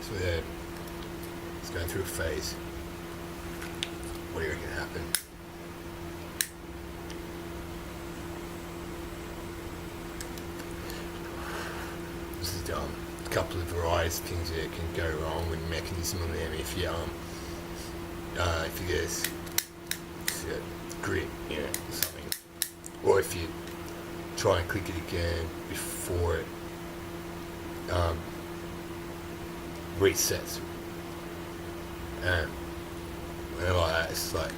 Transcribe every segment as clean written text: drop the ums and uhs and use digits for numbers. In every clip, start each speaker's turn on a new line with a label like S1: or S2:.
S1: So yeah, it's going through a phase. What do you reckon happened? This is a couple of varieties of things that can go wrong with the mechanism on them if you get grit in it or something, or if you try and click it again before it resets. And like that, it's like,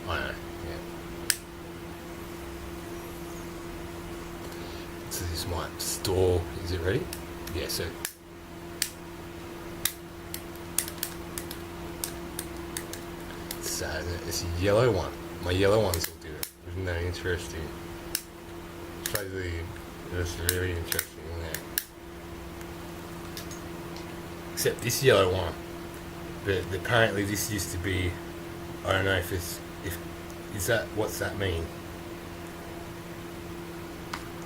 S1: I don't know, yeah. So this might stall. Is it ready? Yeah, so it's sad, isn't it? It's a yellow one. My yellow ones will do it. Isn't that interesting? Supposedly, it's really interesting, isn't it? Except this yellow one. But apparently this used to be, I don't know what's that mean?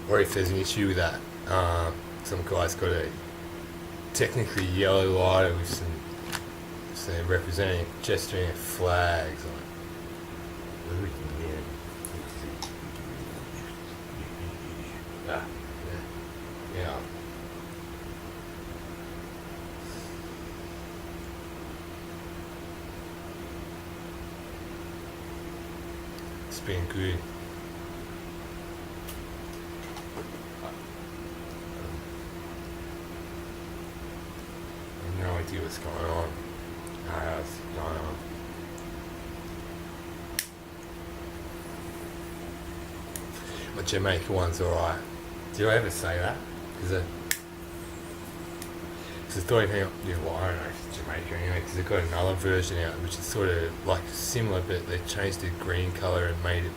S1: Or if there's an issue with that. Some guy's got a technically yellow lighter with some representing, gesturing flags on it. Yeah. It's been good. I have no idea what's going on. What's going on? My Jamaica one's alright. Did I ever say that? Because I thought, I don't know if it's Jamaica anyway, because they've got another version out which is sort of like similar, but they changed the green colour and made it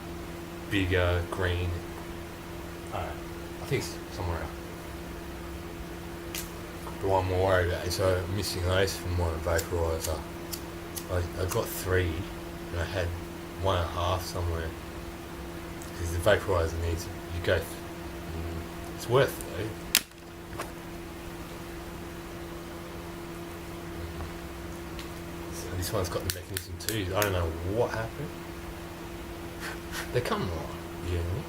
S1: bigger green. I think it's somewhere else. The one I'm worried about is I'm missing those from my vaporizer. I got 3 and I had 1.5 somewhere. Because the vaporizer needs, you go, it's worth it though. So this one's got the mechanism too. I don't know what happened. They come right, you know.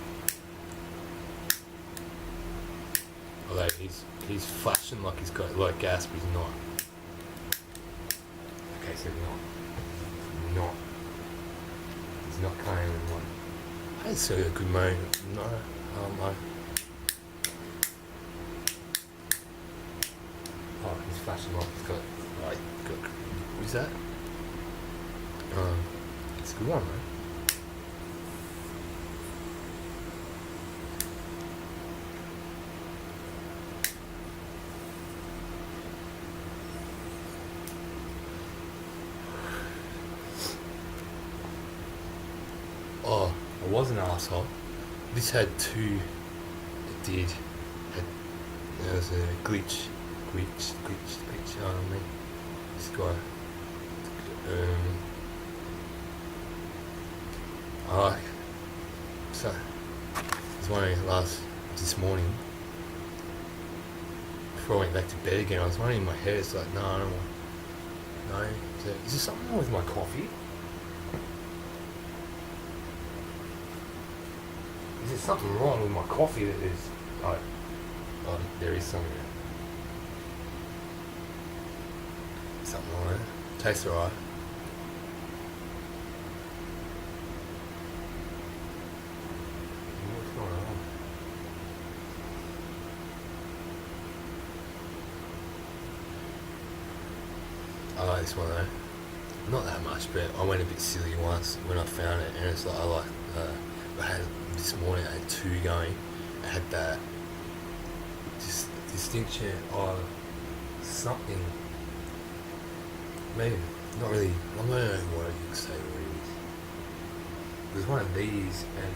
S1: Although he's flashing like he's got a lot of gas, but he's not. Okay, so he's not coming in one. That's a good moment. No, no. Oh, he's flashing like he's got, what is that? It's a good one, man. Oh, I was an asshole. This had 2. It did. There was a glitch on me. This guy. So it was wondering this morning. Before I went back to bed again, I was wondering in my head. It's like, no, I don't want. No, is there something wrong with my coffee? Is there something wrong with my coffee that is... Oh, there is something. Something wrong with it. Tastes alright. What's going on? I like this one though. Not that much, but I went a bit silly once when I found it, and it's like I had this morning. I had 2 going. I had that distinction of something. Maybe not really. I don't know what you can say. What it is. There's one of these and.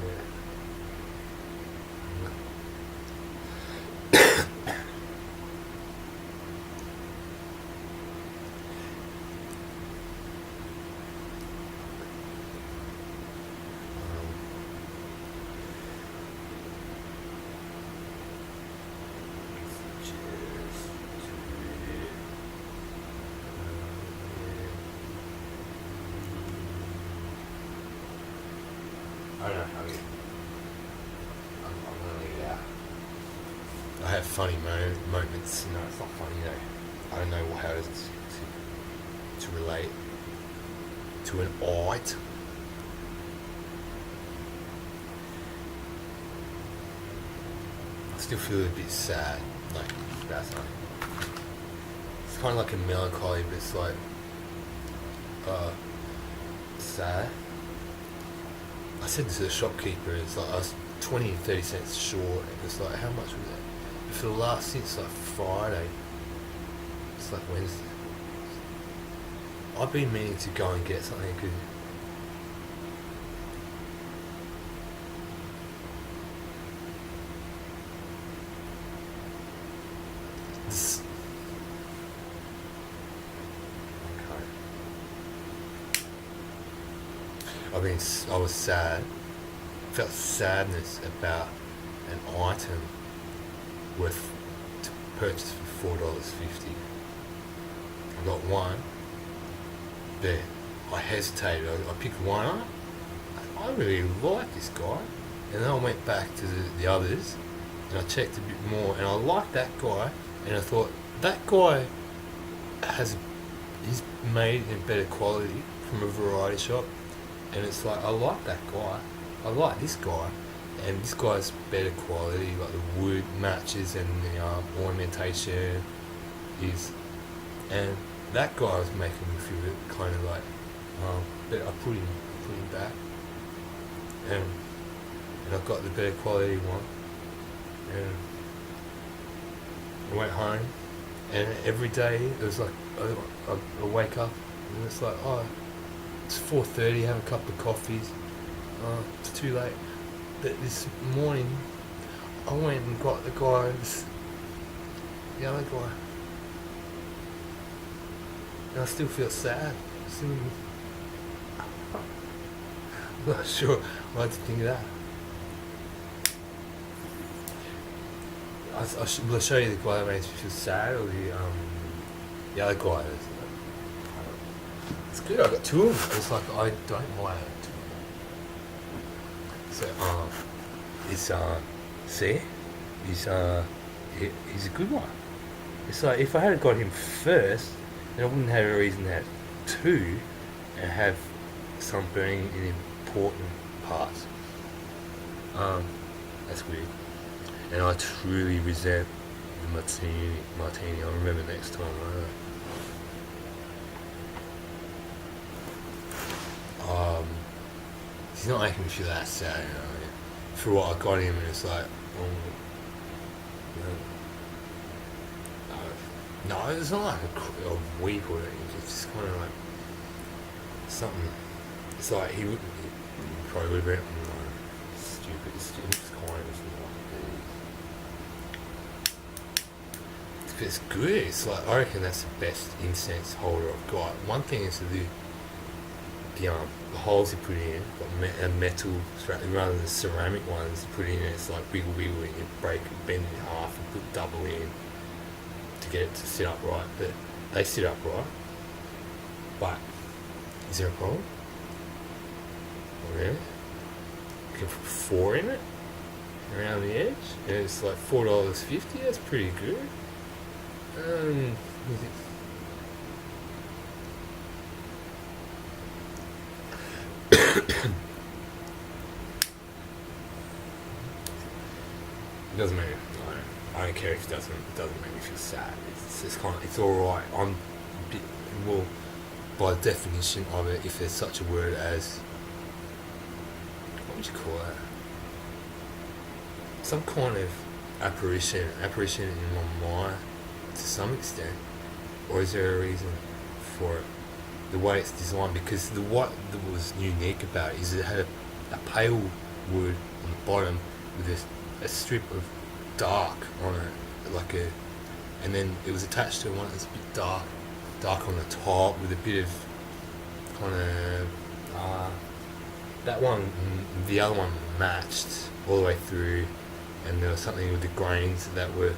S1: I don't know how you. I'm gonna leave it out. I have funny moments. No, it's not funny though. I don't know how to relate to an art. I still feel a bit sad, like about something. It's kind of like a melancholy, but it's like sad. I said to the shopkeeper, it's like I was 20 and 30 cents short, and it's like, how much was that? But for the last, since like Friday, it's like Wednesday. I've been meaning to go and get something good. I was sad, felt sadness about an item worth to purchase for $4.50. I got one, but I hesitated. I picked one up. I really like this guy, and then I went back to the others, and I checked a bit more, and I liked that guy, and I thought that guy he's made in better quality from a variety shop. And it's like, I like that guy, I like this guy, and this guy's better quality, like the wood matches and the ornamentation is, and that guy was making me feel kind of like, but I put him back, and I got the better quality one, and I went home, and every day it was like, I wake up, and it's like, oh, it's 4:30, have a couple of coffees. It's too late. But this morning, I went and got the other guy. And I still feel sad. I'm not sure what to think of that. Will I show you the guy that makes me feel sad, or the other guy? It's good, I got two of them. It's like, I don't like it. So, see? He's a good one. It's like, if I had got him first, then I wouldn't have a reason to have two and have some burning in important parts. That's weird. And I truly resent the martini. I'll remember next time, right? He's not making me feel that sad, you know, for what I got him, and it's like, no, it's not like a week or anything, it's just kind of like something, it's like he probably would have been, stupid, it's kind of like, it's good, it's like, I reckon that's the best incense holder I've got. One thing is to do the holes you put in, a metal rather than ceramic ones you put in, it's like wiggle and you break it, bend it in half and put double in to get it to sit upright. But they sit upright. But is there a problem? Oh, really? You can put 4 in it around the edge, and it's like $4.50. That's pretty good. It doesn't make me. I don't care if it doesn't make me feel sad. It's all right. I'm a bit, well, by definition of it, if there's such a word as, what would you call that? Some kind of apparition in my mind to some extent, or is there a reason for it? The way it's designed, because what was unique about it is it had a pale wood on the bottom with a strip of dark on it, and then it was attached to one that's a bit dark on the top with a bit of kind of that one, the other one matched all the way through, and there was something with the grains that were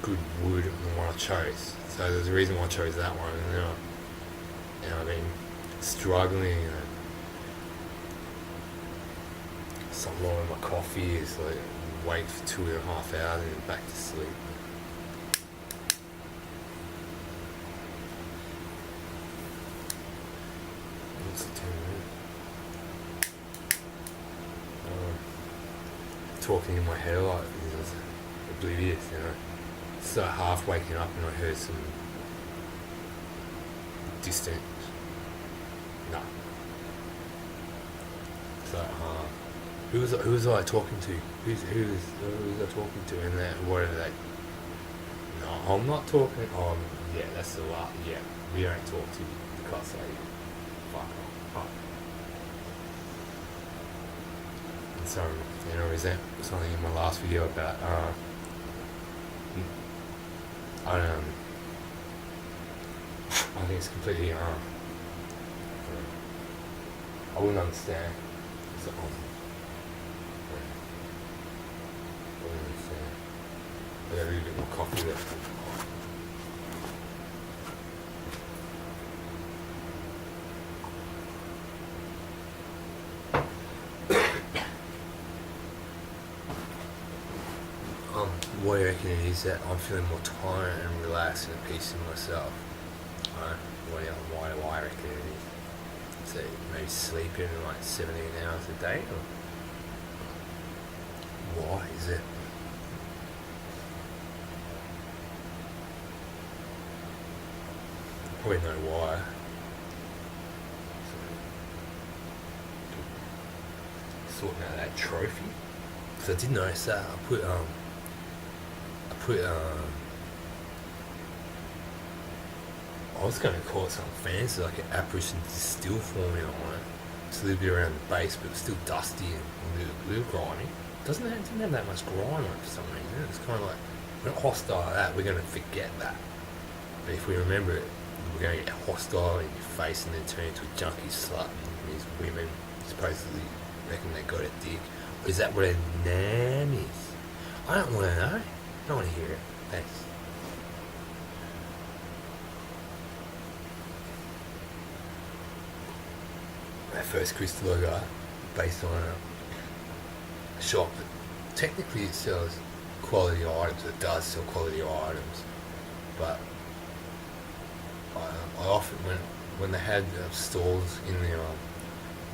S1: good wood on the one I chose. So there's a reason why I chose that one, and I've been struggling. something wrong with my coffee. It's like wait for 2.5 hours and then back to sleep. What's the 10 minutes? Talking in my head like it was oblivious, you know. So half waking up and I heard some distant. No. So who was I talking to? Who was I talking to? And that whatever they. No, I'm not talking. Yeah, that's the last. Yeah, we don't talk to you because they fuck off. And so, you know, is that something in my last video about I think it's completely I wouldn't understand. So, I wouldn't understand. I got a little bit more coffee there. What I reckon it is that I'm feeling more tired and relaxed and at peace in myself. Why do I reckon it is? So maybe sleeping like 17 hours a day? Or why is it? Probably know why. Sorting out that trophy. Because I did notice that I put I was going to call it something fancy, like an apparition distill formula on it. It's a little bit around the base, but it's still dusty and a little grimy. Didn't have that much grime on it for some reason. It's kind of like, we're not hostile to that, we're going to forget that. But if we remember it, we're going to get hostile in your face and then turn into a junkie slut. And these women supposedly reckon they got a dick. Or is that what a nam is? I don't want to know. I don't want to hear it. Thanks. My first crystal I got, based on a shop that technically it sells quality items. It does sell quality items, but I often when they had stalls in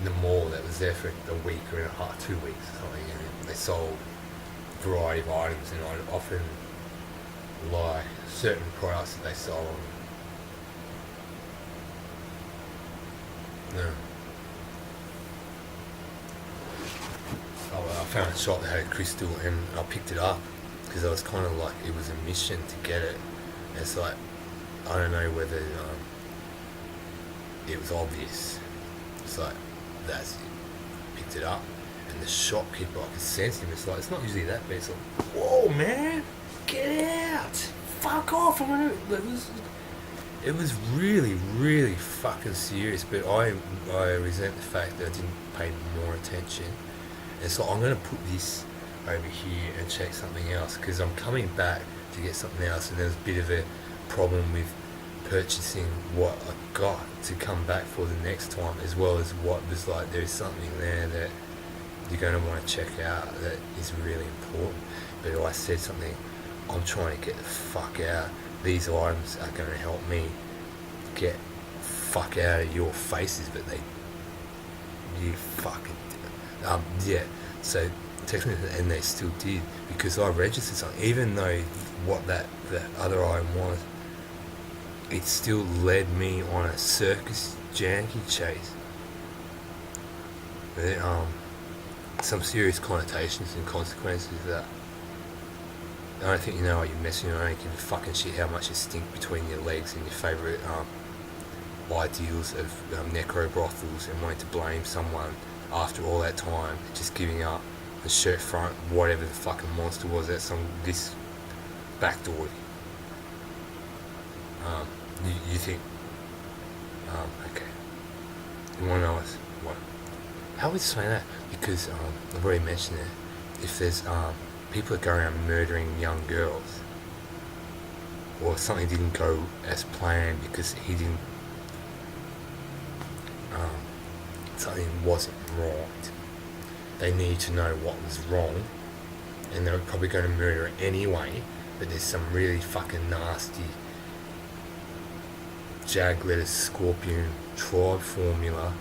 S1: the mall that was there for a week or a half, 2 weeks or something, and they sold a variety of items, and I'd often like certain products that they sold. No. I found a shop that had a crystal and I picked it up because I was kind of like, it was a mission to get it. And it's like, I don't know whether it was obvious. It's like, that's it. Picked it up and the shopkeeper, I could sense him. It's like, it's not usually that bad. It's like, whoa man, get out, fuck off. It was really, really fucking serious, but I resent the fact that I didn't pay more attention. And so I'm going to put this over here and check something else because I'm coming back to get something else, and there's a bit of a problem with purchasing what I got to come back for the next time, as well as what was like, there's something there that you're going to want to check out that is really important. But if I said something, I'm trying to get the fuck out. These items are going to help me get fuck out of your faces, but you fucking yeah. So technically, and they still did, because I registered something, even though what that other item was, it still led me on a circus janky chase. But, some serious connotations and consequences of that. I don't think you know what you're messing around. I don't give a fucking shit how much you stink between your legs and your favourite ideals of necro brothels, and wanting to blame someone after all that time, just giving up the shirt front, whatever the fucking monster was at this back door. You think, okay, you want to know what? How would you say that? Because I've already mentioned it. If there's people that go around murdering young girls, or something didn't go as planned because he didn't, something wasn't right, they need to know what was wrong, and they're probably going to murder it anyway, but there's some really fucking nasty jag-lettuce scorpion tribe formula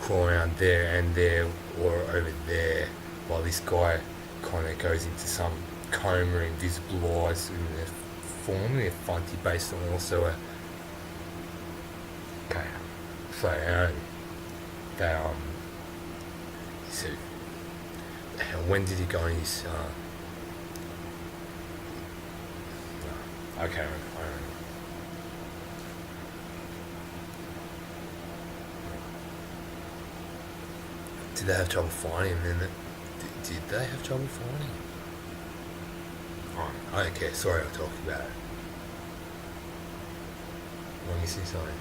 S1: crawling around there and there or over there, while this guy kind of goes into some coma, invisible eyes, and they're formally a funty based on also a okay. So so when did he go on his okay, I don't know. Did they have trouble finding him? Then did they have trouble finding him? Oh, I don't care. Sorry, I'm talking about it. Let me see something.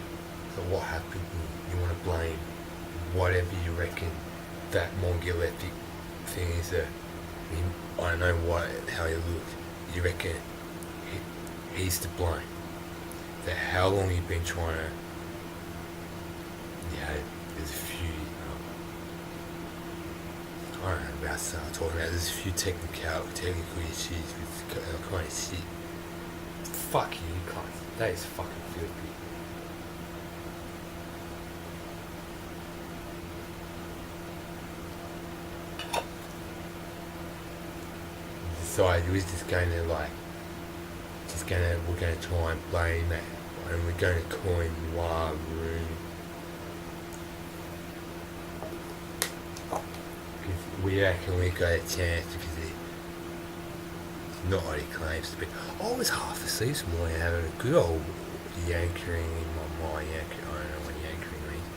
S1: So what happened? You want to blame whatever you reckon that Mongolitic thing is. I don't know how he looked. You reckon he's to blame? That how long he been trying to? Yeah, there's a few. I don't know about talking about. There's a few technical issues with kind of shit. Fuck you, cunt. That is fucking filthy. Decided we was just going to we're going to try and blame that, and we're going to coin Noir Room. We reckon we got a chance because it's not what he claims to be. I was half asleep this morning having a good old yankering in my mind. I don't know what yankering means.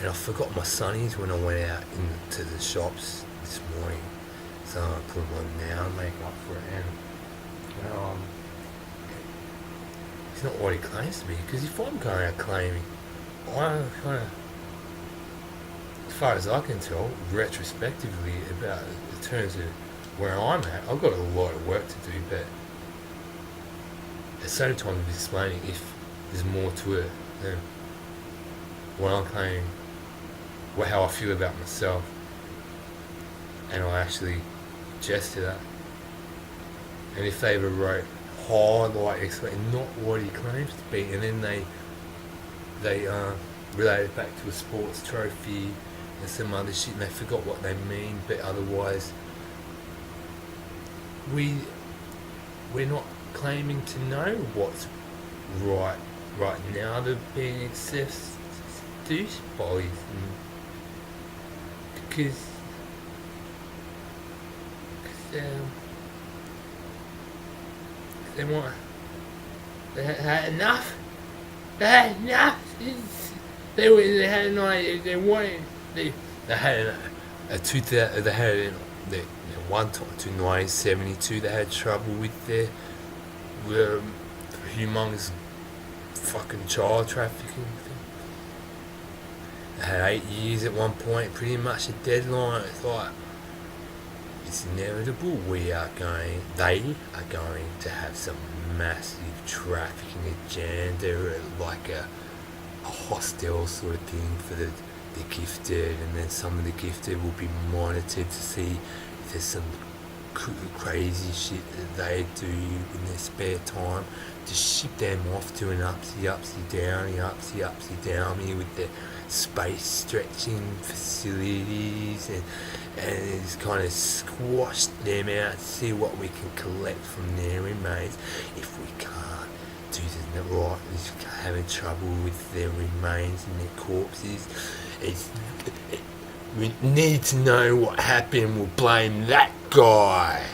S1: And I forgot my sunnies when I went out into the shops this morning. So I put them on now and make up for it. And it's not what he claims to be. Because if I'm going out claiming, I kind of, as far as I can tell, retrospectively, about in terms of where I'm at, I've got a lot of work to do, but at the same time of explaining if there's more to it than what I'm claiming, how I feel about myself, and I actually gesture that. And if they ever wrote highlight explain not what he claims to be, and then they relate it back to a sports trophy and some other shit, and they forgot what they mean, but otherwise we're not claiming to know what's right now. They're being excess douchebags, because they had enough. They had enough. They had an idea. They had a 2000. They had one time to 1972. They had trouble with their humongous fucking child trafficking thing. They had 8 years at one point, pretty much a deadline. It's like, it's inevitable. They are going to have some massive trafficking agenda, like a hostel sort of thing for the gifted, and then some of the gifted will be monitored to see if there's some crazy shit that they do in their spare time, to ship them off to an upsy downy with their space stretching facilities, and it's kind of squashed them out to see what we can collect from their remains. If we can't do the right, we're having trouble with their remains and their corpses. We need to know what happened. We'll blame that guy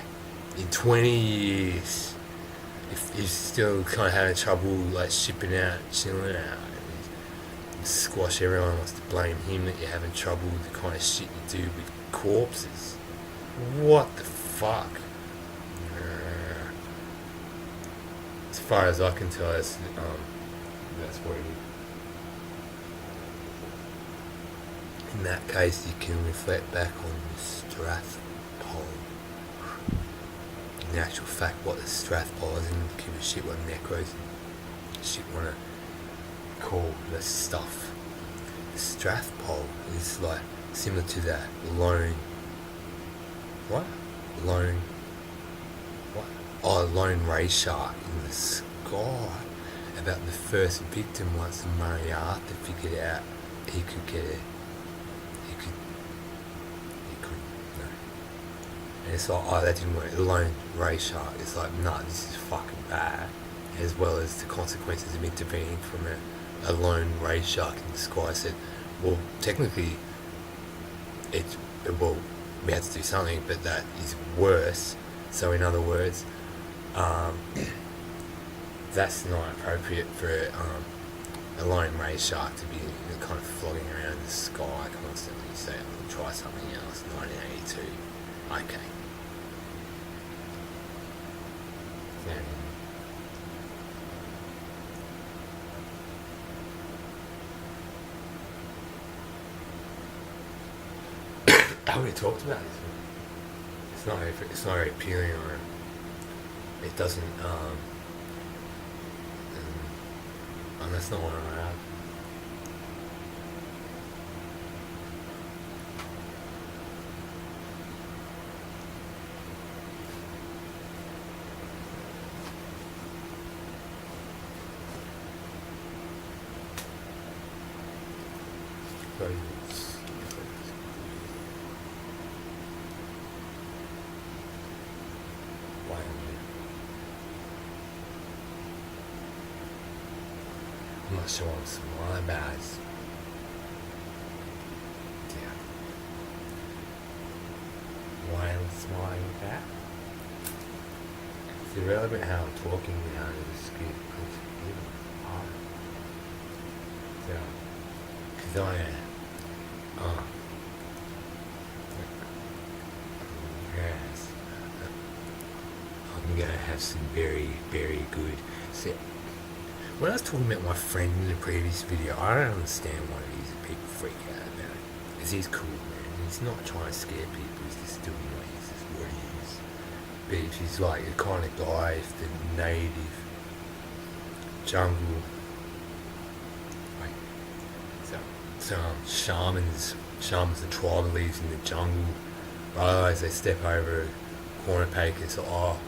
S1: in 20 years. If he's still kind of having trouble, like shipping out, chilling out, squash everyone wants to blame him that you're having trouble with the kind of shit you do with corpses. What the fuck? As far as I can tell, that's what it is. In that case, you can reflect back on the Strathpole. In actual fact, what the Strathpole is, and give a shit what necros and shit want to call the stuff. The Strathpole is like similar to that lone what? Lone, what? Oh, lone ray shark in the sky. About the first victim once Mariarth figured out he could get it. He could, no. And it's like, oh, that didn't work. The lone ray shark. It's like, no, this is fucking bad. As well as the consequences of intervening from a lone ray shark in the sky. I said, well, technically, well, we had to do something, but that is worse. So in other words, that's not appropriate for a lone ray shark to be kind of floating around the sky constantly. So we'll try something else. 1982. Okay. I already talked about this. It's not very appealing, or it doesn't. And that's not what I have. I'm not sure what's my bad. Yeah. Why am I smiling at that? It's irrelevant how I'm talking now in the script. Yeah. Because I am. Yes. I'm going to have some very, very good. So, when I was talking about my friend in the previous video, I don't understand why these people freak out about it. Because he's cool, man. He's not trying to scare people. He's just doing what he is. But he's like the kind of guy, if the native jungle, like, shamans and tribal leaders in the jungle, otherwise they step over a corner pake, it's like, oh,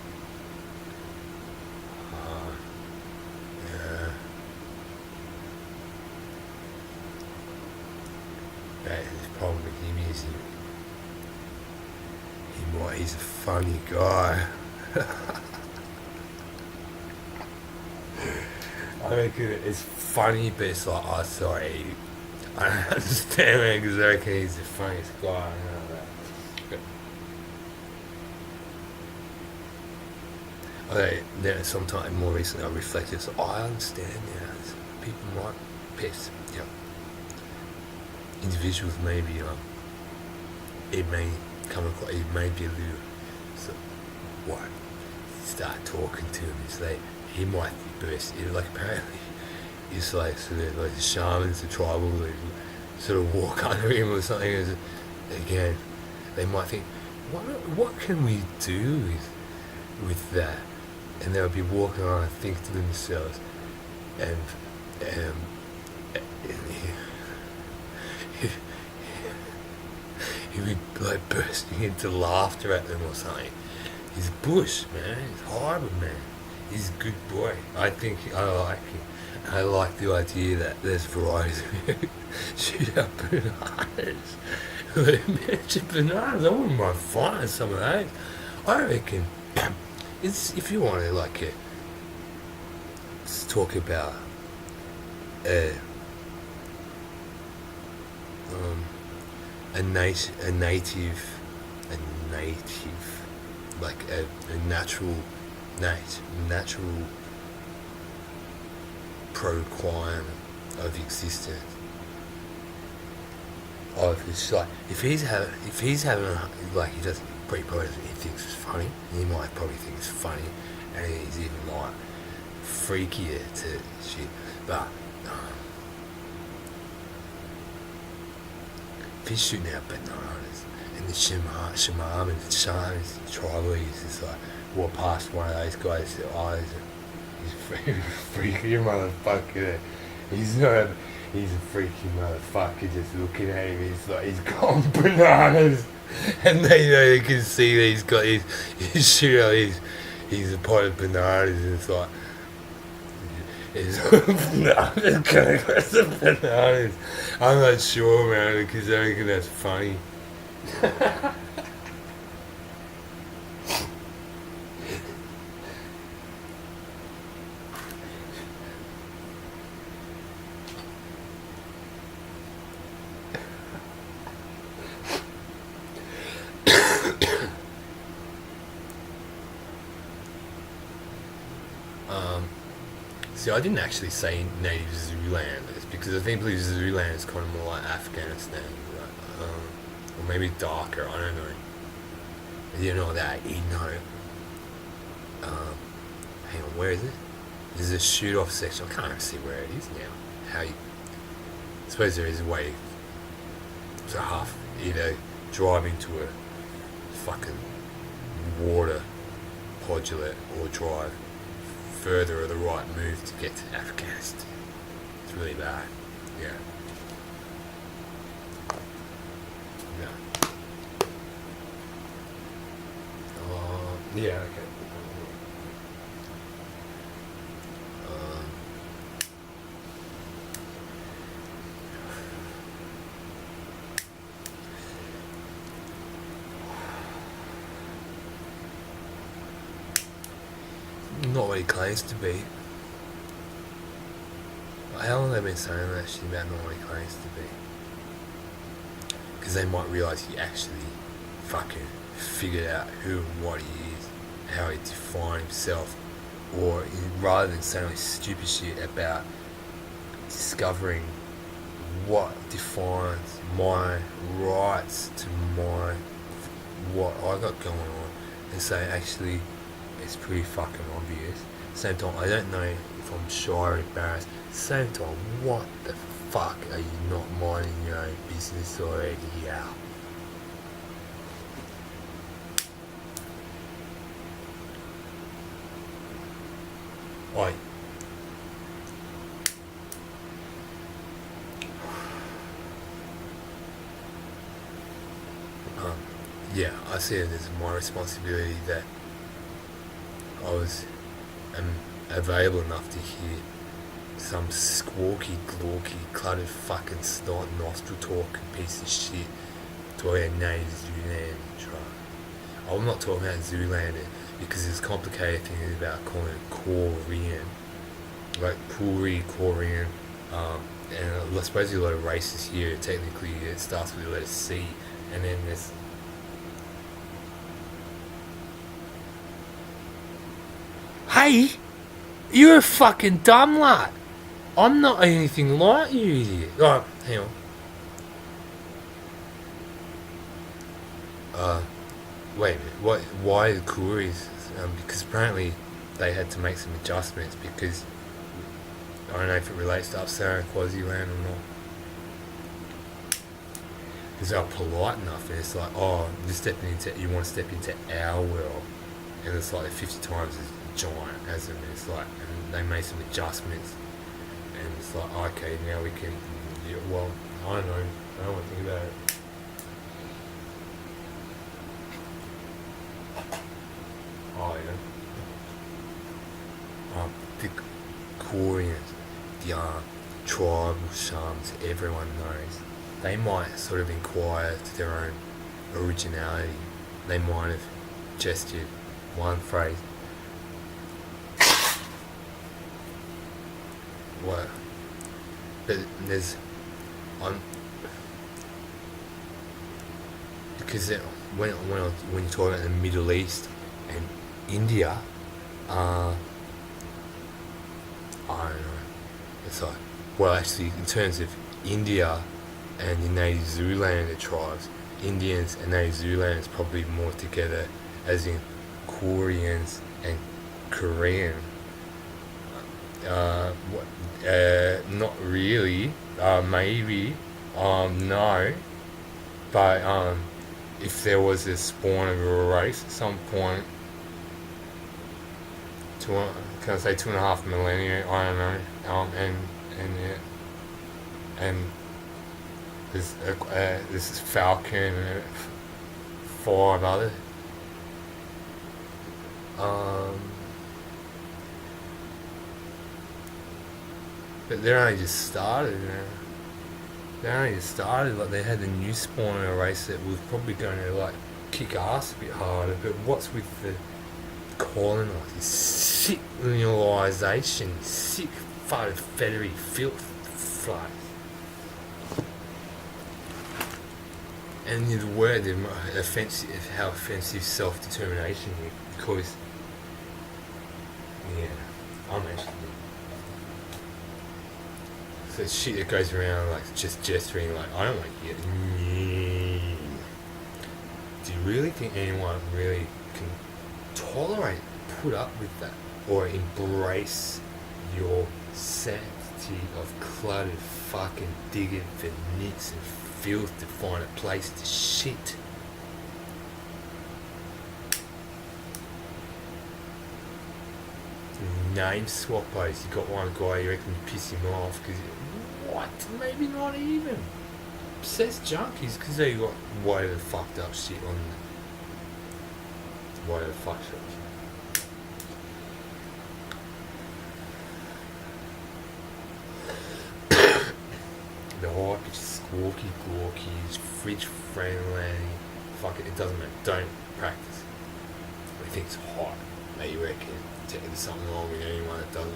S1: the problem with him is he's a funny guy. I reckon it's funny, but it's like, oh, sorry, I don't understand, man, because I reckon he's the funniest guy. I know that. Okay, then sometime more recently I reflected, so I understand now. People might piss, yeah. Individuals maybe it may come across, it may be a little, so what, start talking to him, it's like he might burst, like apparently it's like sort of like the shamans, the tribal, they sort of walk under him or something. Again, they might think, what can we do with that? And they'll be walking around and think to themselves, and he'd be like bursting into laughter at them or something. He's bush, man. He's horrible, man. He's a good boy. I think I like him. I like the idea that there's varieties of shoot out bananas. They mentioned bananas. I wouldn't mind finding some of those. I reckon it's, if you want to like let's talk about a native, like a natural requirement of existence. Of it's like if he's having like he doesn't probably he thinks it's funny. He might probably think it's funny, and he's even like freakier to shit. But if he's shooting out bananas and the shamans, the shamans, the tribalies, it's like walk past one of those guys, their eyes, he's freaky motherfucker. He's not. he's a freaking motherfucker just looking at him. He's like, he's gone bananas. And they can see that he's got his shit out, he's a pot of bananas, and it's like, it's bananas, gonna go some bananas. I'm not sure, man, because I reckon that's funny. See, I didn't actually say native Zoolanders because I think Zoolanders is kind of more like Afghanistan, right? Or maybe darker. I don't know. You know that? You know. Hang on, where is it? There's a shoot-off section. I can't even see where it is now. I suppose there is a way to either drive into a fucking water podulet or drive further or the right move to get to Afghanistan. It's really bad. Yeah. Yeah. Yeah, okay. Not what he claims to be. How long have they been saying that shit about not what he claims to be? Because they might realise he actually fucking figured out who and what he is, how he defined himself, or rather than saying like stupid shit about discovering what defines my rights to what I got going on, and say actually it's pretty fucking obvious. Same time, I don't know if I'm shy or embarrassed. Same time, what the fuck are you not minding your own business already? Yeah. Oi. Yeah, I see it as my responsibility that I am available enough to hear some squawky, glorky, cluttered fucking snot nostril talking piece of shit talking about native Zoolander tribe. I'm not talking about Zoolander because there's complicated things about calling it Korean, like Puri, Korean, and I suppose a lot of races here. Technically, it starts with the letter C, and then there's hey, you're a fucking dumb lot. I'm not anything like you, idiot. Oh, hang on. Wait a minute. What? Why the Kuris? Because apparently they had to make some adjustments because I don't know if it relates to Upsara and Quasiland or not. Because they're polite enough, and it's like, oh, you want to step into our world, and it's like 50 times as giant as them. And it's like, and they made some adjustments, and it's like, okay, now we can. Yeah, well, I don't know. I don't want to think about it. Oh yeah. The Koreans, the tribal shams, everyone knows. They might sort of inquire to their own originality. They might have gestured one phrase. What? But there's, because when you talk about the Middle East and India, I don't know. It's like, well, actually, in terms of India and the native Zoolander tribes, Indians and native Zoolanders probably more together, as in Koreans and Korean. Not really. Maybe. No. But if there was a spawn of a race at some point, can I say 2.5 millennia? I don't know. And yeah. and there's this Falcon and 5 other. But they're only just started, you know. They only just started, like they had a new spawn in a race that was probably going to like kick ass a bit harder. But what's with the calling like this sick linealisation, sick feathery filth flies? And the word offensive, how offensive self-determination is, because yeah, I'm actually. So shit that goes around like just gesturing like, I don't like you. Do you really think anyone really can tolerate, put up with that, or embrace your sanctity of cluttered fucking digging for nits and filth to find a place to shit? Name swappos. You got one guy you reckon you piss him off because what? Maybe not even. Obsessed junkies because they got whatever fucked up shit on whatever fucked up shit. The hype is squawky, gawky, it's fridge friendly. Fuck it, it doesn't matter. Don't practice. I think it's hot. Maybe you reckon there's something wrong with anyone that doesn't.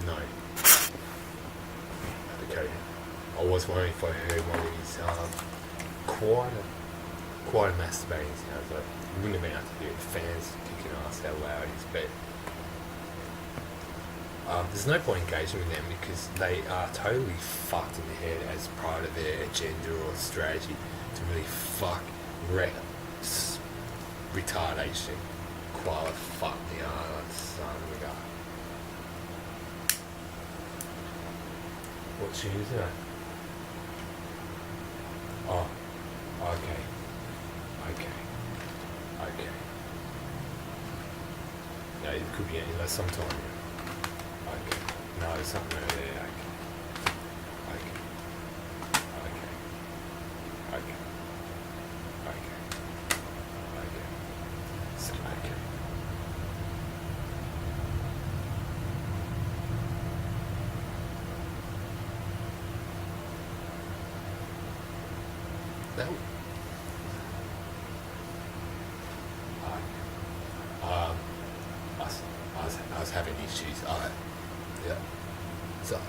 S1: No. Okay. I was wondering if I heard one of these quite a masturbating sounds. Like, it wouldn't have been able to do it. Fans kicking ass how loud it is, but there's no point engaging with them because they are totally fucked in the head as part of their agenda or strategy to really fuck retardation. Quite fuck the son of a guy. What tune is that? Oh, okay. No, it could be any less sometime. Okay. No, there's something over there. Okay. So, okay. That would, I was having issues. Yeah. So. Okay.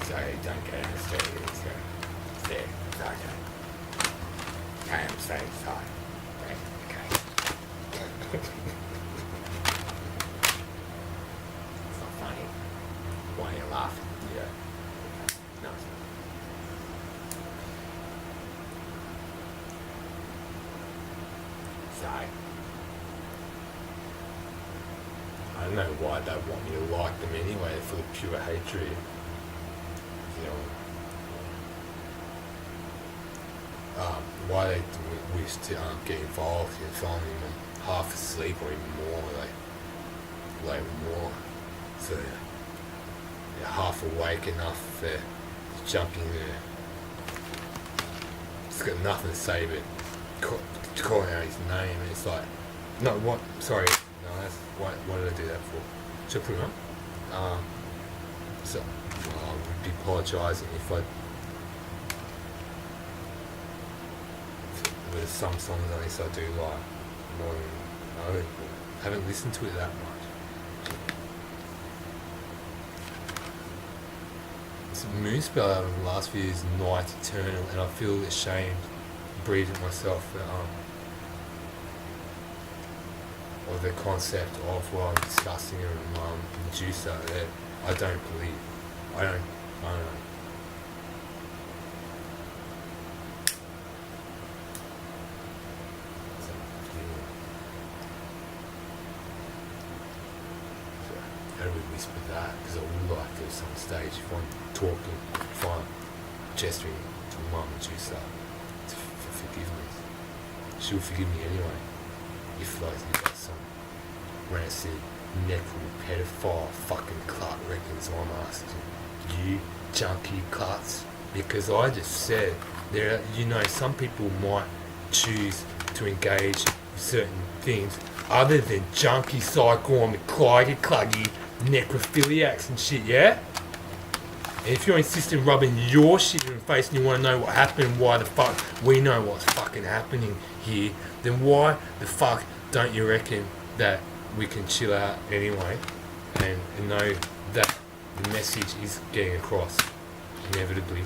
S1: Sorry, don't get frustrated. There. Okay. I am so sorry. Okay. It's not funny. Why are you laughing? Yeah. No, it's not. Sorry. I don't know why they want me to like them anyway, for the pure hatred. You know, why they wish to get involved in finding them half asleep or even more, like more. So they're half awake enough to jump in there. It's got nothing to say but calling out his name, and it's like, no, what? Sorry, no, that's what did I do that for? Should I put it on? So I would be apologising if there's some songs at least I do like more than I haven't listened to it that much. This Moonspell album the last few years, Night Eternal, and I feel ashamed breathing myself. or the concept of, well, I'm disgusting or Medusa, that I don't believe. I don't know. How do we whisper that? Because I would like to at some stage, if I'm talking, if I'm gesturing to Mum Medusa for forgiveness, she'll forgive me anyway. If like you've got some rancid necro pedophile fucking clut reckons I'm asking you junkie cluts, because I just said there are, some people might choose to engage with certain things other than junkie psycho McCluggy cluggy necrophiliacs and shit, yeah? And if you're insisting rubbing your shit in the face and you want to know what happened, why the fuck we know what's fucking happening here, then why the fuck don't you reckon that we can chill out anyway and know that the message is getting across inevitably?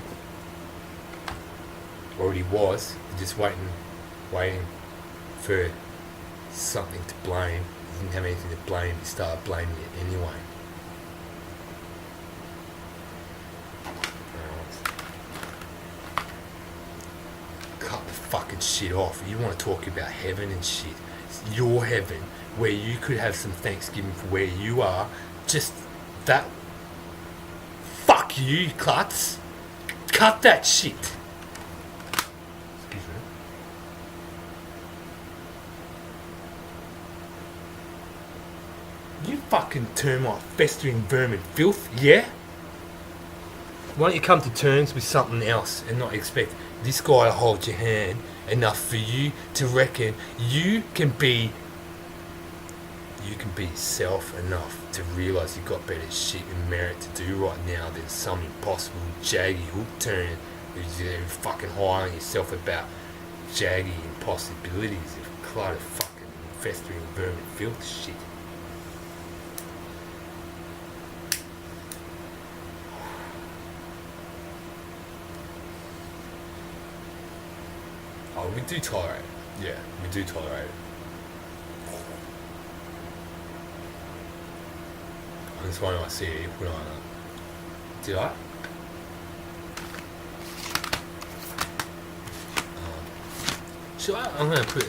S1: Already was, just waiting for something to blame. You didn't have anything to blame, you started blaming it anyway. Cut the fucking shit off. You want to talk about heaven and shit. It's your heaven, where you could have some Thanksgiving for where you are. Just that. Fuck you, cluts. Cut that shit. Excuse me. You fucking termite festering vermin filth, yeah? Why don't you come to terms with something else and not expect this guy to hold your hand enough for you to reckon you can be self enough to realise you've got better shit and merit to do right now than some impossible jaggy hook turn who's fucking high on yourself about jaggy impossibilities of clutter fucking festering vermin filth shit. Oh, we do tolerate it. Yeah, we do tolerate it. That's why I see it put on it. Did I? Should I? I'm gonna put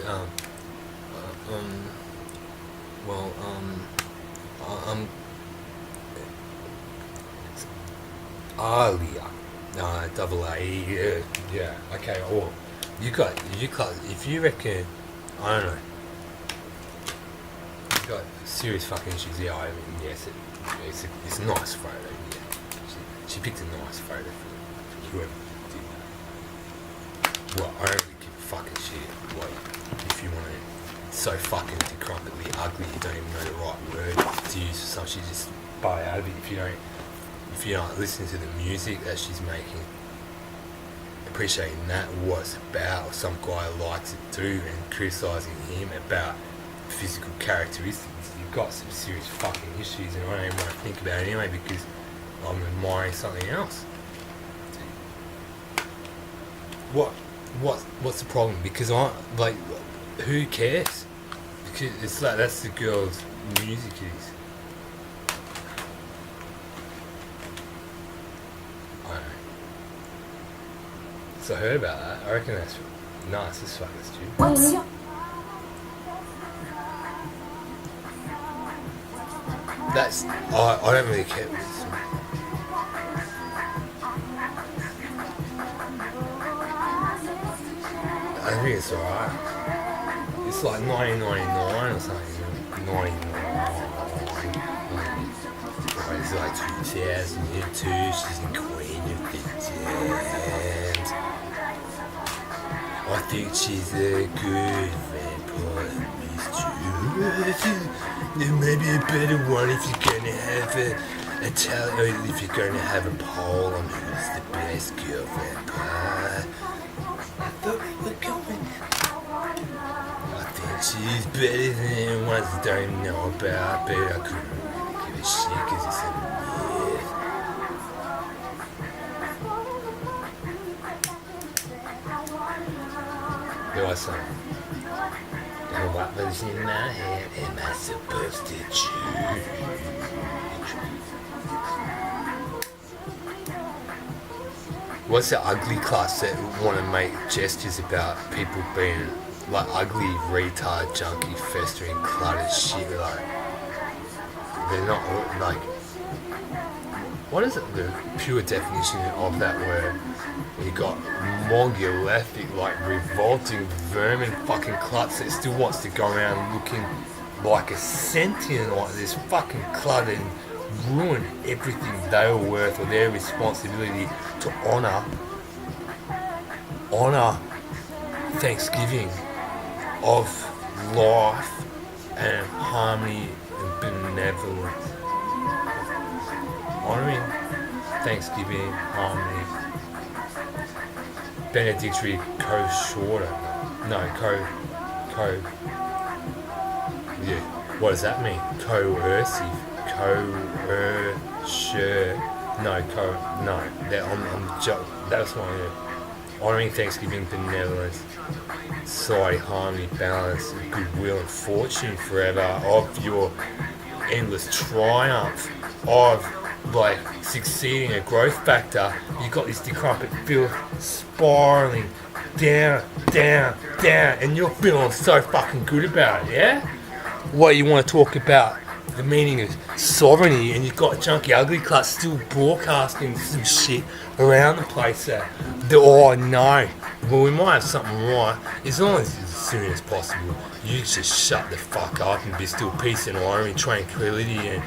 S1: Alia. Double A. Yeah. Okay. Or you got. If you reckon, I don't know. You got serious fucking issues. Yeah. I mean, yes. It's a nice photo. Yeah. She picked a nice photo for whoever did that. Well, I don't really give a fucking shit. Like, if you want to. So fucking decroppedly ugly, you don't even know the right word to use for something. She just buy out of it if you don't listen to the music that she's making, appreciating that, what it's about, or some guy likes it too, and criticising him about physical characteristics. You've got some serious fucking issues, and I don't even want to think about it anyway because I'm admiring something else. What's the problem? Because who cares? Because it's like that's the girl's music is. I don't know. So I heard about that. I reckon that's nice as fucking stupid.
S2: What's your...
S1: That's I don't really care. I think it's alright. It's like 1999 or something. 99. It's like 2002. She's in Queen of the Damned. I think she's a good vampire. There may be a better one if you're gonna have a tally, or if you're gonna have a poll on who's the best girl vampire. I thought we were going. I think she's better than ones that don't even know about, but I couldn't really give a shit because it's a myth. There was some. what was in my hand, am I supposed to choose? What's the ugly class that want to make gestures about people being like ugly, retard, junky, festering, cluttered shit? Like they're not like. What is it? The pure definition of that word? You got monolithic, like revolting vermin, fucking klutz that still wants to go around looking like a sentient, like this fucking cluttered. Ruin everything they were worth or their responsibility to honour Thanksgiving of life and harmony and benevolence. Honouring Thanksgiving, harmony, benedictory co-shorter. No, yeah, what does that mean? Coercive. That's my honouring Thanksgiving, benevolence, society, harmony, balance, goodwill and fortune forever of your endless triumph of like succeeding a growth factor. You got this decrepit filth spiraling down, and you're feeling so fucking good about it, yeah? What you want to talk about? The meaning of sovereignty, and you've got junky ugly clutch still broadcasting some shit around the place that oh no, well we might have something right as long as soon as possible you just shut the fuck up and be still peace and harmony, tranquility and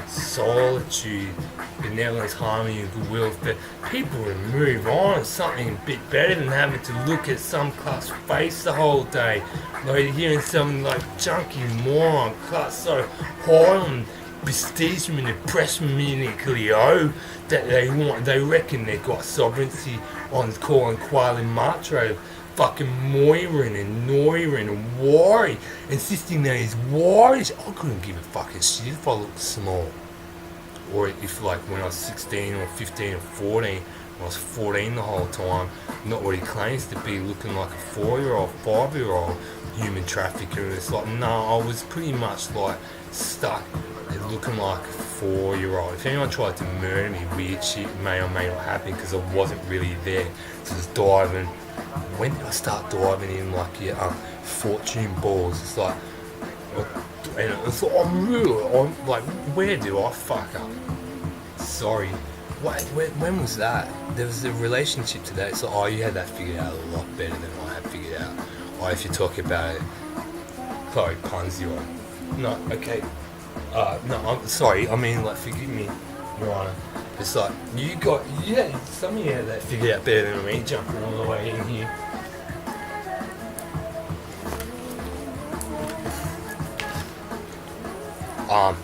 S1: solitude, benevolence, harmony and goodwill for people to move on something a bit better than having to look at some class face the whole day, like hearing some like junky moron class so high on prestige and impressionistically that they reckon they got sovereignty on calling Kuala Lumpur fucking Moirin and Noirin and Wari, insisting that he's Warish. I couldn't give a fucking shit if I looked small. Or if like when I was 16 or 15 or 14, I was 14 the whole time, not what he claims to be, looking like a 4-year-old, 5-year-old human trafficker. And it's like, no, I was pretty much like stuck looking like a 4-year-old. If anyone tried to murder me, weird shit may or may not happen because I wasn't really there to just dive in. When did I start diving in like fortune balls? It's like, and it's like, I'm like, where do I fuck up? Sorry. When was that? There was a relationship to that. So, you had that figured out a lot better than I had figured out. If you talk about it, sorry, puns you on. No, okay. No, I'm sorry. I mean, like, forgive me, Your Honour. It's like, some of you had that figured out better than me, jumping all the way in here.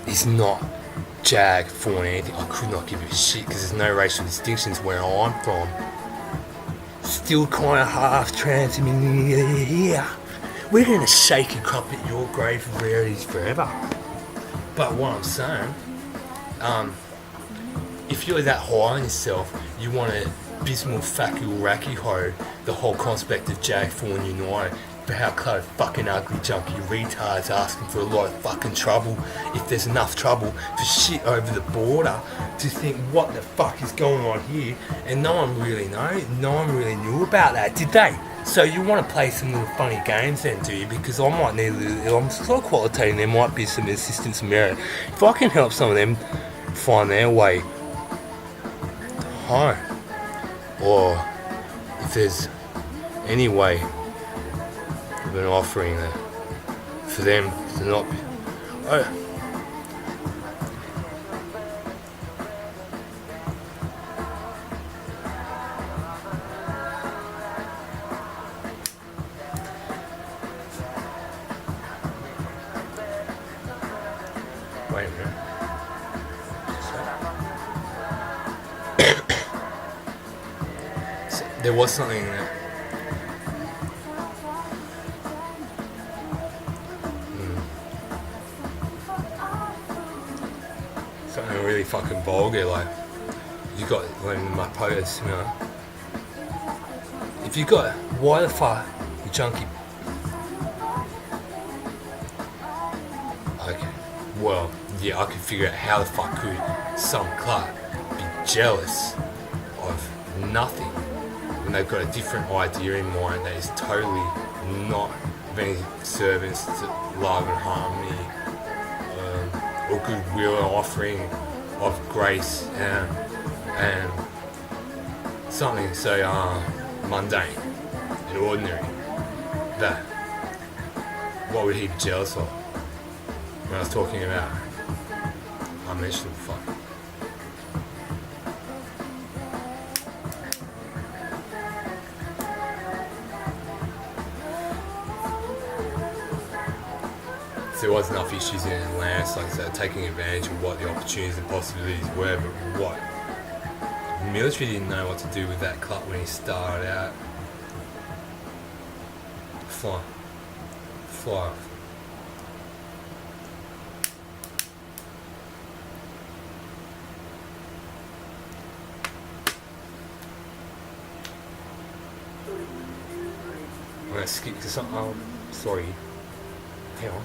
S1: It's not Jag for anything. I could not give a shit because there's no racial distinctions where I'm from. Still kind of half trans. Yeah, we're gonna shake and crumpet your grave for rarities forever. But what I'm saying, if you're that high on yourself, you want to abysmal facul racky ho the whole concept of Jag Fawn United for how close fucking ugly junky retards asking for a lot of fucking trouble if there's enough trouble for shit over the border to think what the fuck is going on here, and no one really knew about that, did they? So you want to play some little funny games then, do you? Because I might need I'm so qualitative, there might be some assistance merit. If I can help some of them find their way home, or if there's any way of an offering there for them to not be, wait a minute. So, there was something that something really fucking vulgar, like you got when my post, you know. If you got why the fuck you junkie Okay. Well, yeah, I could figure out how the fuck could some clerk be jealous of nothing when they've got a different idea in mind that is totally not of any servants to love and harmony, or goodwill and offering of grace and something so mundane and ordinary that what would he be jealous of? When I was talking about unmentionable fuck. There was enough issues in Atlantis, like I said, taking advantage of what the opportunities and possibilities were, but what the military didn't know what to do with that club when he started out. Fly off. I'm gonna skip to something. Sorry. Hang on.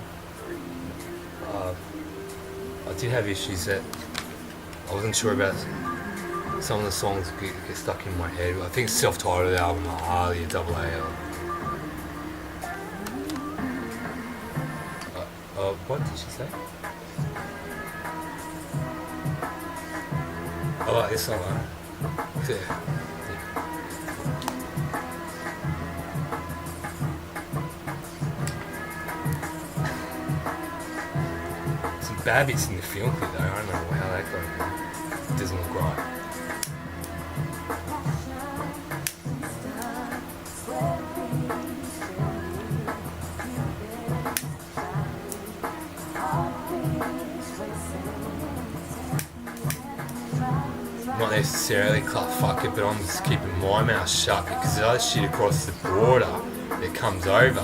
S1: I did have issues that I wasn't sure about. Some of the songs get stuck in my head. I think self-titled album, Harley, double A album. What did she say? I like this song, right? Yeah. Some bad bits in the film clip though, I don't know how that got in. It doesn't look right. Not necessarily club fuck it, but I'm just keeping my mouth shut because the other shit across the border that comes over,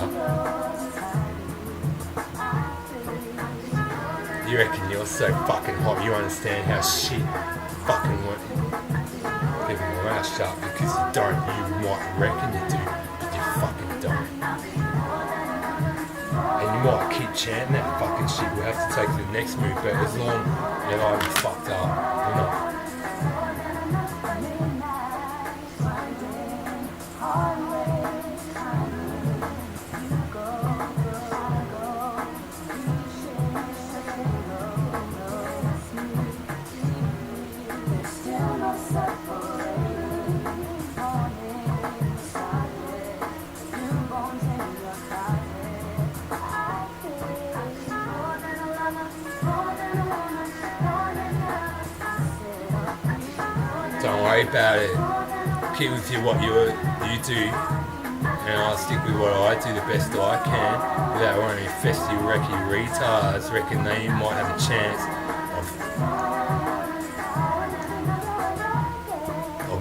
S1: you reckon you're so fucking hot, you understand how shit fucking works. Keeping my mouth shut because you don't, you might reckon you do, but you fucking don't. And you might keep chanting that fucking shit, we'll have to take the next move, but as long as I'm fucked up, we're not. Don't worry about it. Keep with what you do, and I'll stick with what I do the best that I can without one of you festy wrecky retards reckon they might have a chance of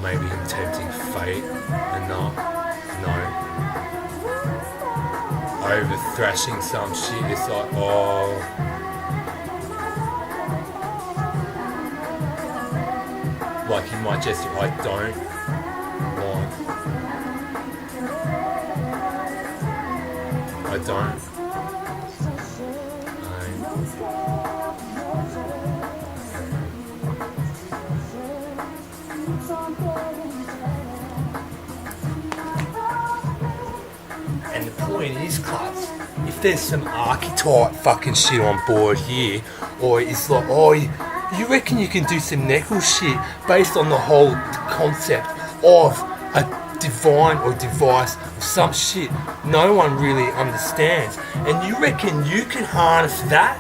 S1: maybe him tempting fate and not. No. Over thrashing some shit, it's like, oh. Like he might just, I don't want. And the point is, class, if there's some archetype fucking shit on board here, or it's like, oh, you reckon you can do some neckle shit based on the whole concept of a divine or device or some shit no one really understands, and you reckon you can harness that?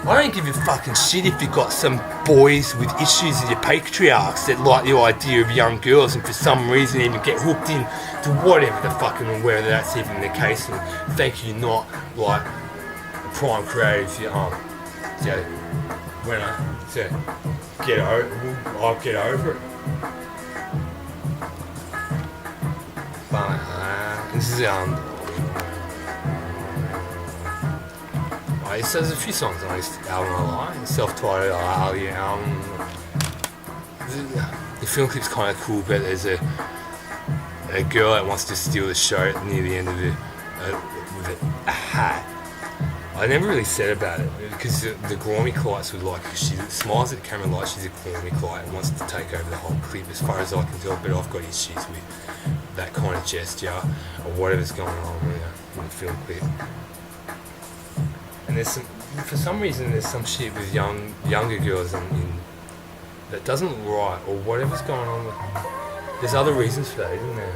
S1: I don't give a fucking shit if you've got some boys with issues with your patriarchs that like the idea of young girls and for some reason even get hooked in to whatever the fucking, whether that's even the case, and thank you not like a prime creative, when I say I'll get over it. But this is so there's a few songs on this album I like. Self-titled Harley album. The film clip's kind of cool, but there's a girl that wants to steal the show near the end of it with a hat, I never really said about it because the Gormy clients would like, she smiles at the camera like she's a Gormy client and wants to take over the whole clip as far as I can tell, but I've got issues with that kind of gesture or whatever's going on in the film clip. And there's for some reason there's some shit with younger girls in that doesn't look right or whatever's going on with. There's other reasons for that, isn't there?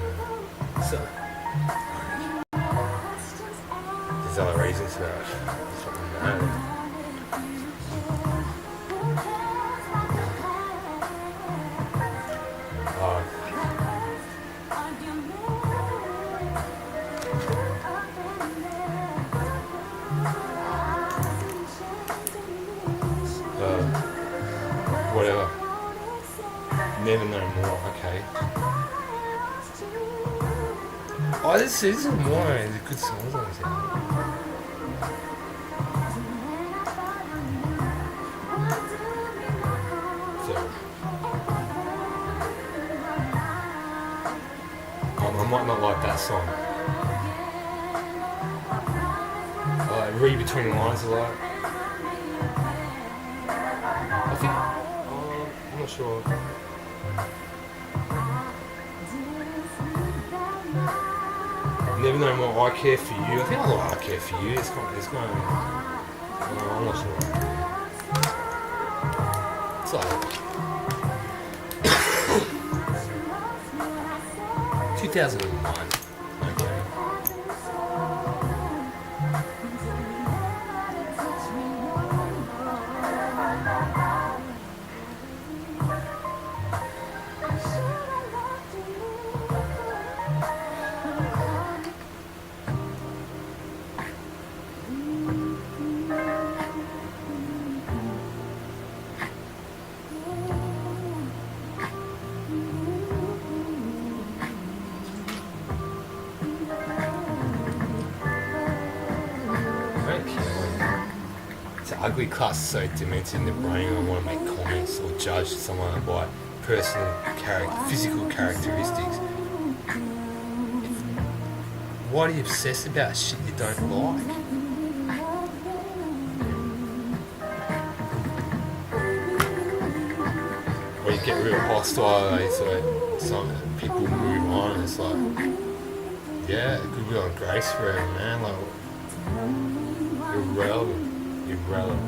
S1: So, there's other reasons for that. Whatever. Never know more. Okay. Oh, this is more. There's good songs on this album. I might not like that song. I like Read Between the Lines a lot. I think, I'm not sure. Never know more. I Care For You. I think I like I Care For You. It's kind of, I'm not sure. It's like 2001. Okay. Ugly class is so demented in the brain. I want to make comments or judge someone by personal physical characteristics. Why do you obsess about shit you don't like? Or you get real hostile, so some people move on and it's like, yeah, it could be on grace forever, man. Like, irrelevant.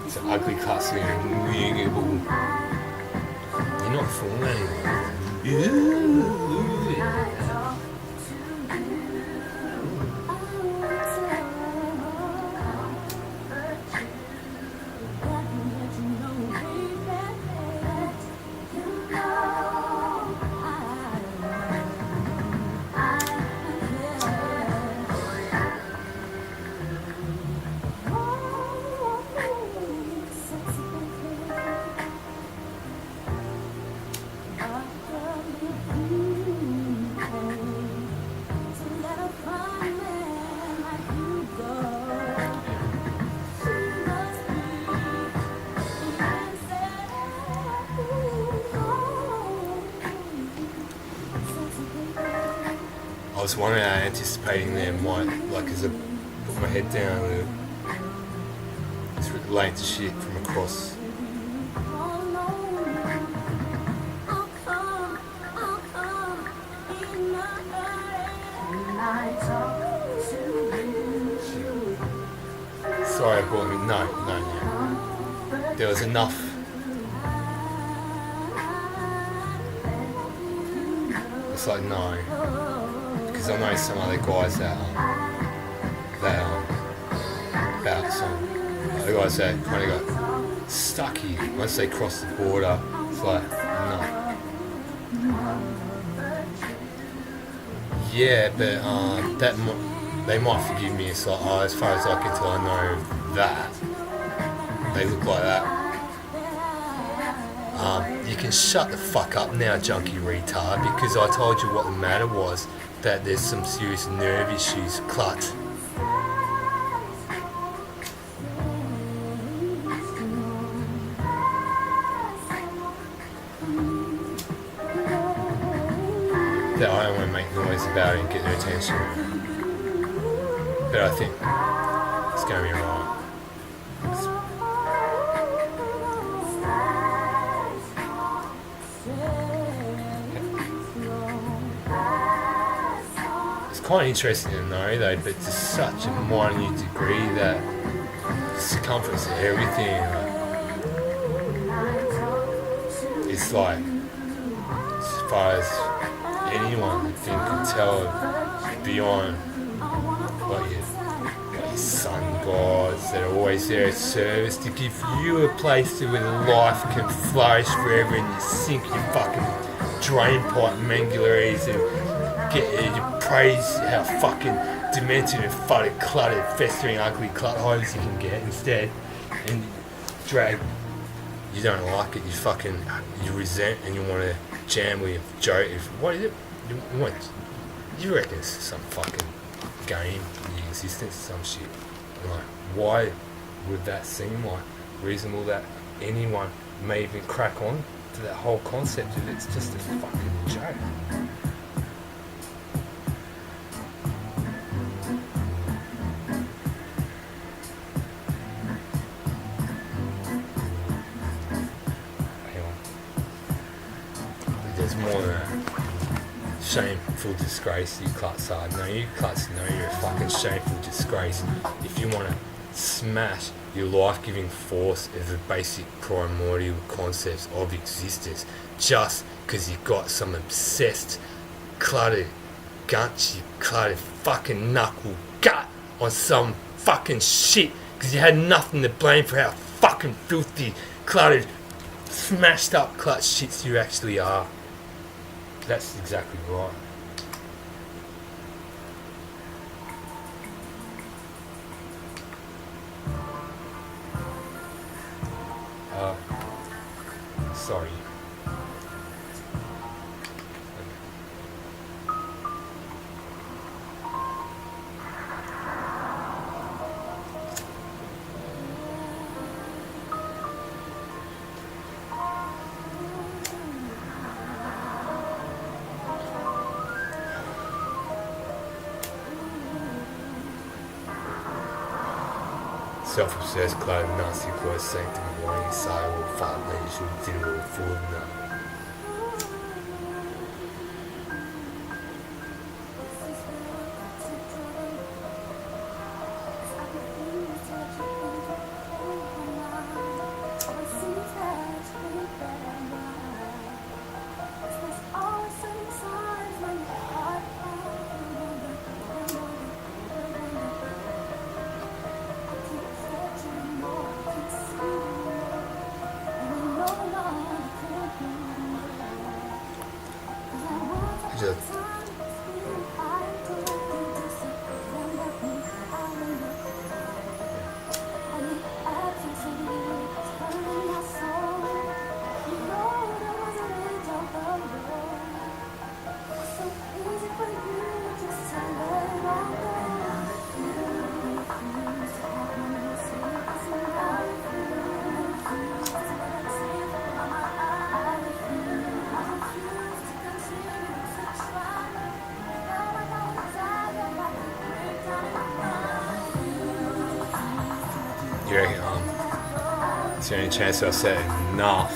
S1: It's an ugly cussing and you're not fooling anyone. I was wondering, anticipating them might, like, as I put my head down, it's related to shit from across. Sorry, I brought me. No. There was enough. It's like, no. Because I know some other guys that about some other guys that kind of got stuck here once they cross the border. It's like, no. Yeah, but they might forgive me. It's like, as far as I can tell, I know that they look like that. can shut the fuck up now, junkie retard, because I told you what the matter was, that there's some serious nerve issues, clut. That I don't want to make noise about it and get their attention. But I think it's going to be alright. It's kind of interesting to know though, but to such a minute degree that the circumference of everything, it's like, as far as anyone can tell beyond what your sun gods that are always there at service to give you a place where life can flourish forever, and you sink your fucking drain pipe mangularies and you praise how fucking demented and fudded, cluttered, festering, ugly clut holes you can get instead, and drag. You don't like it, you resent, and you want to jam with Joe. What is it? You reckon it's some fucking game in your existence, some shit? Like, why would that seem like reasonable that anyone may even crack on to that whole concept if it's just a fucking joke? There's more than a shameful disgrace, you cluts are. No, you cluts know you're a fucking shameful disgrace if you want to smash your life-giving force of the basic primordial concepts of existence just because you've got some obsessed, cluttered, gunchy, cluttered fucking knuckle gut on some fucking shit because you had nothing to blame for how fucking filthy, cluttered, smashed up clutch shits you actually are. That's exactly right. Sorry. Self-obsessed, cloud, nasty, close, sanctum, warning, silent, fat, nation, dinner, food, no. Just you reckon, is there any chance I've said enough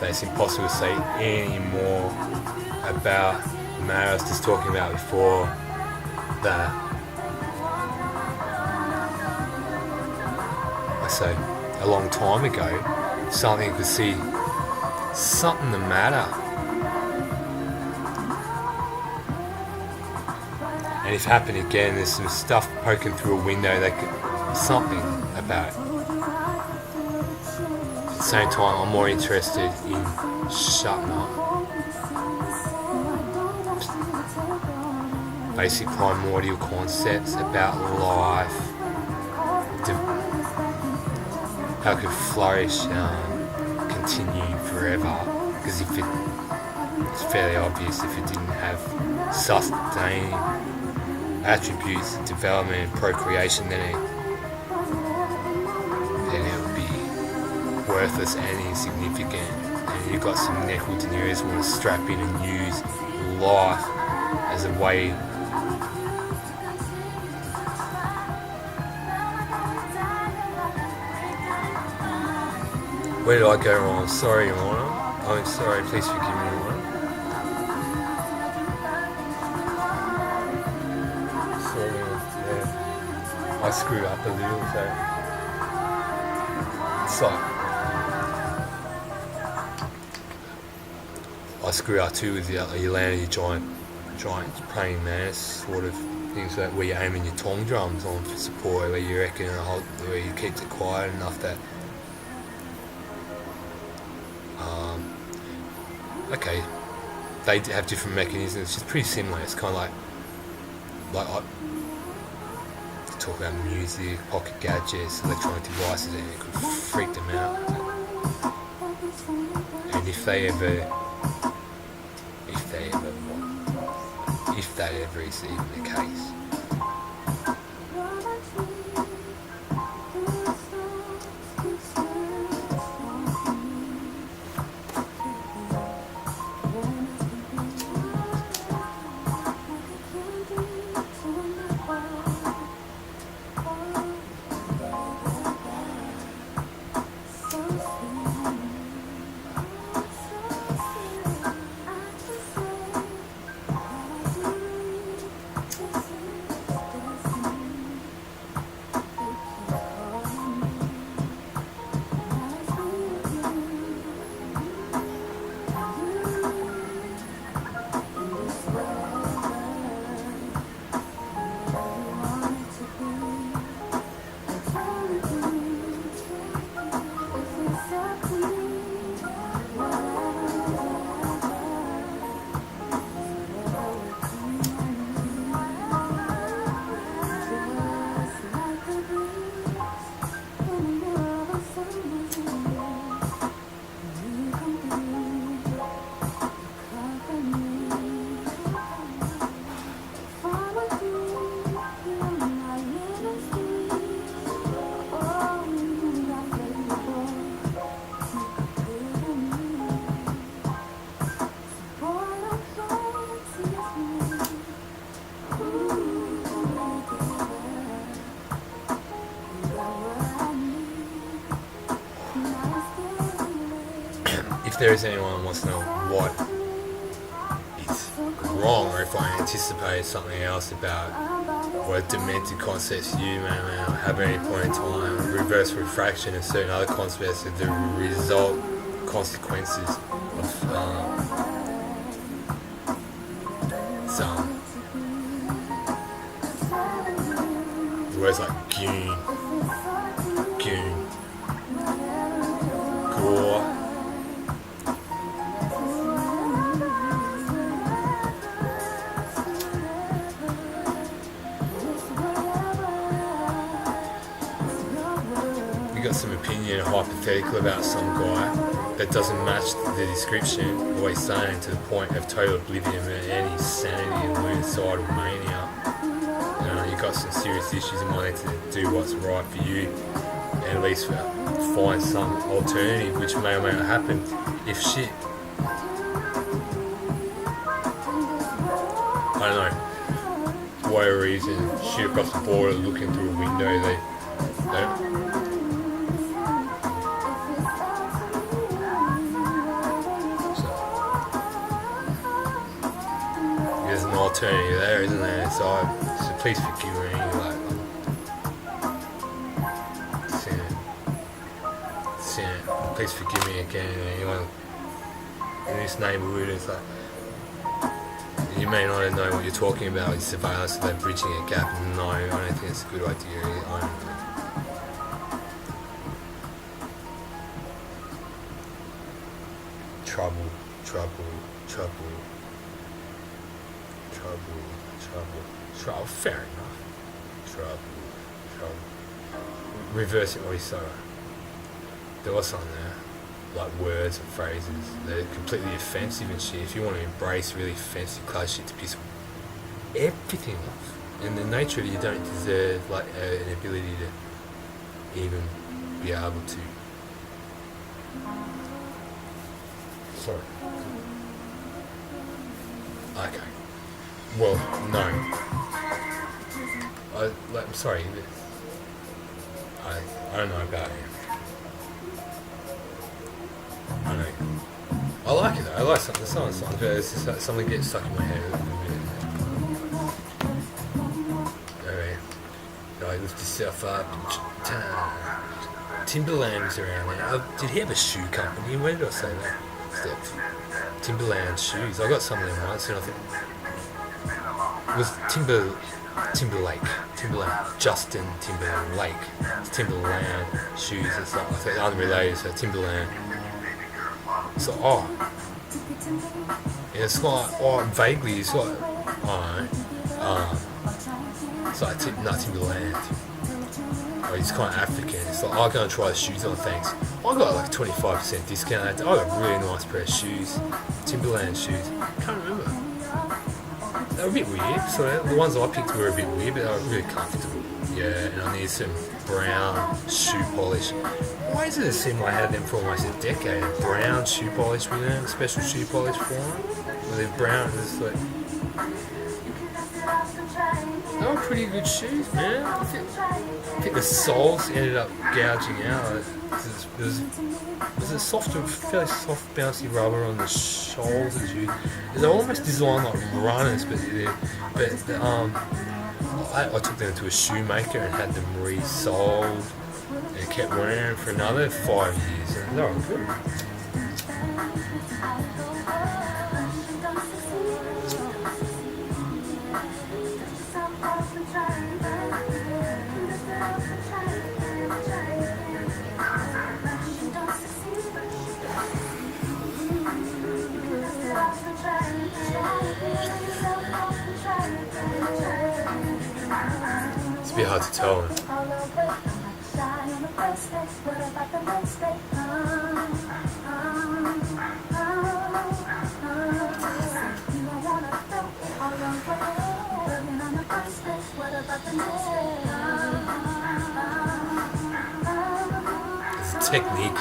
S1: that it's impossible to say any more about the matter I was just talking about before, that I say a long time ago, something you could see something the matter, and if it happened again, there's some stuff poking through a window that could something about it. At the same time, I'm more interested in shutting up. Basic primordial concepts about life, how it could flourish, continue forever, Because it's fairly obvious if it didn't have sustaining attributes, development and procreation, then it would be worthless and insignificant. And you've got some nequiltenuers who want to strap in and use life as a way Where did I go wrong? Sorry, Your Honour. I'm sorry, please forgive me, Your Honour. Sorry, yeah. I screwed up a little, so it's like I screwed up too with you landed your giant praying mantis sort of things like where you're aiming your tom drums on for support, where you reckon where you keep it quiet enough that okay, they have different mechanisms. It's just pretty similar. It's kind of like I talk about music, pocket gadgets, electronic devices, and it could freak them out. And if that ever is even the case. If there is anyone who wants to know what is wrong, or if I anticipate something else about what demented concepts you may have at any point in time, reverse refraction and certain other concepts of the consequences of some words like goon, gore, got some opinion hypothetical about some guy that doesn't match the description of what he's saying, to the point of total oblivion and any sanity and lunacidal mania. You've got some serious issues. You might need to do what's right for you, and at least find some alternative, which may or may not happen if shit, I don't know, for whatever reason, shit across the border looking through a window, they there's an alternative there, isn't there? So please forgive me, please forgive me again. Anyone in this neighbourhood, it's like, you may not know what you're talking about with surveillance, so they're bridging a gap. No, I don't think it's a good idea. I don't know. Trouble. Fair enough. Trouble. Reversing what he saw. There was something there. like words and phrases. They're completely offensive and shit. If you want to embrace really offensive class shit to piss everything off, and the nature of it, you don't deserve like an ability to even be able to. Sorry. Okay. Well, no. I'm sorry. I don't know about him. I know. I like it though. I like something. It's just something gets stuck in my head a little bit. Alright. Like lift yourself up. Timberland was around there. Did he have a shoe company? Where did I say that? Timberland shoes. I got some of them once, and I think it was Timberland, Justin Timberlake. It's Timberland shoes. It's like I think unrelated. So Timberland. So yeah, it's like vaguely. It's like it's like Timberland. Oh, he's kind of African. It's like, I'll go and try the shoes on, thanks. I got like 25% discount. I got a really nice pair of shoes. Timberland shoes. Can't remember. They were a bit weird. So the ones I picked were a bit weird, but they were really comfortable. Yeah, and I needed some brown shoe polish. Why does it seem like I had them for almost a decade? Brown shoe polish with them, special shoe polish for them. With they're brown, it's like... They were pretty good shoes, man. I think the soles ended up gouging out. There's a fairly soft, bouncy rubber on the soles of the shoes. They're almost designed like runners, but I took them to a shoemaker and had them re-soled and kept wearing them for another 5 years, and they were good. It's a bit hard to tell. It's a technique.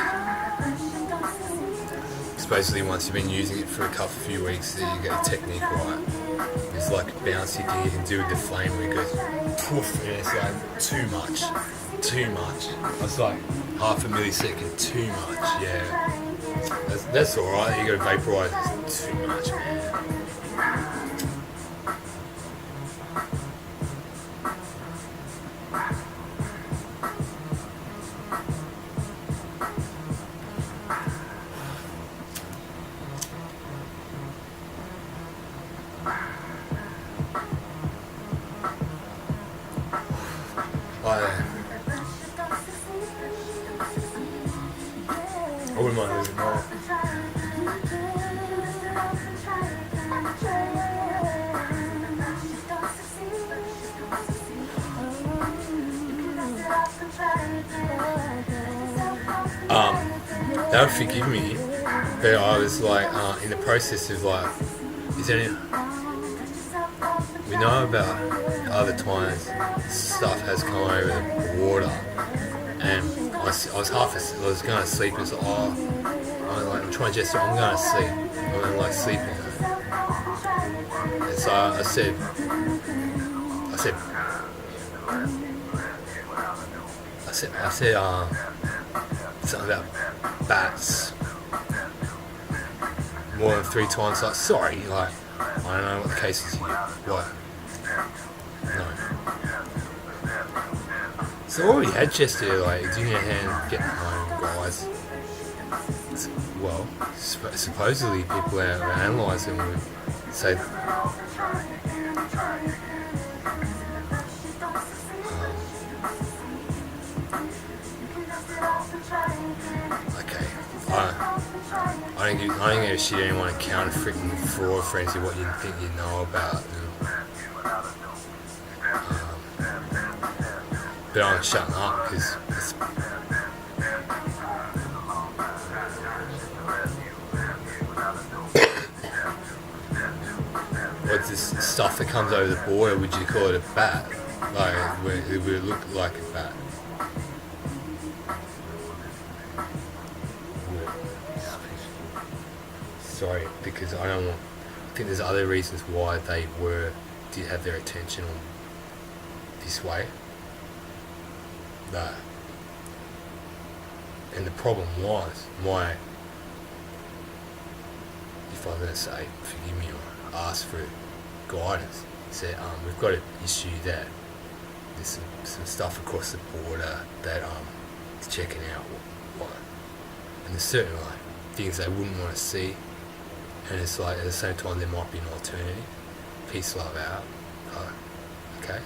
S1: Basically, once you've been using it for a few weeks, you get the technique right. It's like a bouncy thing you can do with the flame where it goes poof, and it's like too much. It's like half a millisecond too much, yeah. That's alright, you gotta vaporize, it's too much, man. I wouldn't mind losing more. They would forgive me, but I was like, in the process of like, is there any... We know about other times stuff has come over the water, and I was going to sleep, and so I'm trying to gesture, I'm going to sleep, I'm going to like sleeping. And so I said something about bats more than 3 times, like, sorry, like, I don't know what the case is here, what? No. So I already had Chester, like, do your hand, get home, guys. Well, supposedly people who analyse them would say... okay, I don't give a shit anyone counter freaking fraud frenzy what you think you know about. But I'm shutting up because What's this stuff that comes over the border? Would you call it a bat? Like, it would look like a bat. Sorry, because I don't want. I think there's other reasons why they did have their attention on this way. No. And the problem was if I'm going to say, forgive me, or ask for guidance, said, we've got an issue that there's some stuff across the border that is checking out what, and there's certain like things they wouldn't want to see, and it's like at the same time there might be an alternative. Peace, love out. Okay.